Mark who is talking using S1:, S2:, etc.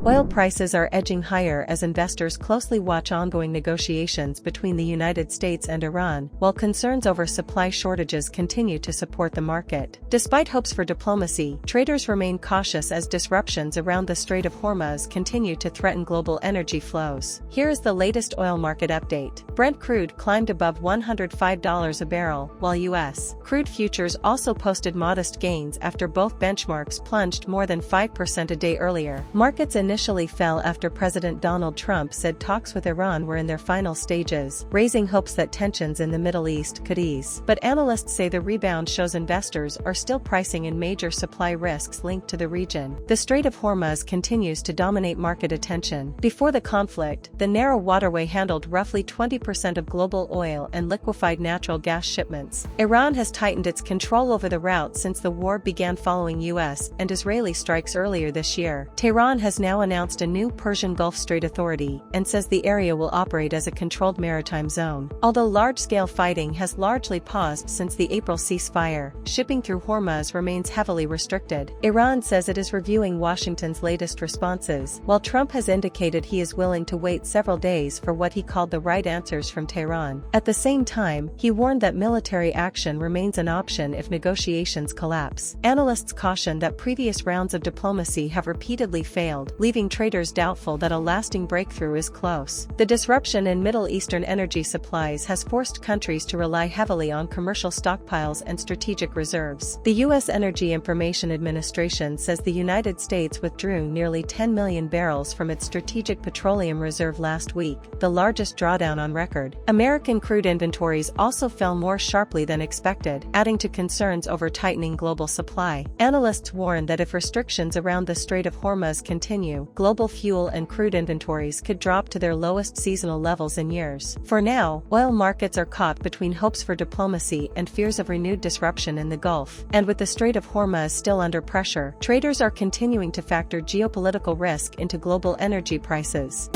S1: Oil prices are edging higher as investors closely watch ongoing negotiations between the United States and Iran, while concerns over supply shortages continue to support the market. Despite hopes for diplomacy, traders remain cautious as disruptions around the Strait of Hormuz continue to threaten global energy flows. Here is the latest oil market update. Brent crude climbed above $105 a barrel, while U.S. crude futures also posted modest gains after both benchmarks plunged more than 5% a day earlier. Markets initially fell after President Donald Trump said talks with Iran were in their final stages, raising hopes that tensions in the Middle East could ease. But analysts say the rebound shows investors are still pricing in major supply risks linked to the region. The Strait of Hormuz continues to dominate market attention. Before the conflict, the narrow waterway handled roughly 20% of global oil and liquefied natural gas shipments. Iran has tightened its control over the route since the war began following U.S. and Israeli strikes earlier this year. Tehran has now announced a new Persian Gulf Strait Authority and says the area will operate as a controlled maritime zone. Although large-scale fighting has largely paused since the April ceasefire, shipping through Hormuz remains heavily restricted. Iran says it is reviewing Washington's latest responses, while Trump has indicated he is willing to wait several days for what he called the right answers from Tehran. At the same time, he warned that military action remains an option if negotiations collapse. Analysts caution that previous rounds of diplomacy have repeatedly failed, leaving traders doubtful that a lasting breakthrough is close. The disruption in Middle Eastern energy supplies has forced countries to rely heavily on commercial stockpiles and strategic reserves. The U.S. Energy Information Administration says the United States withdrew nearly 10 million barrels from its strategic petroleum reserve last week, the largest drawdown on record. American crude inventories also fell more sharply than expected, adding to concerns over tightening global supply. Analysts warn that if restrictions around the Strait of Hormuz continue, global fuel and crude inventories could drop to their lowest seasonal levels in years. For now, oil markets are caught between hopes for diplomacy and fears of renewed disruption in the Gulf. And with the Strait of Hormuz still under pressure, traders are continuing to factor geopolitical risk into global energy prices.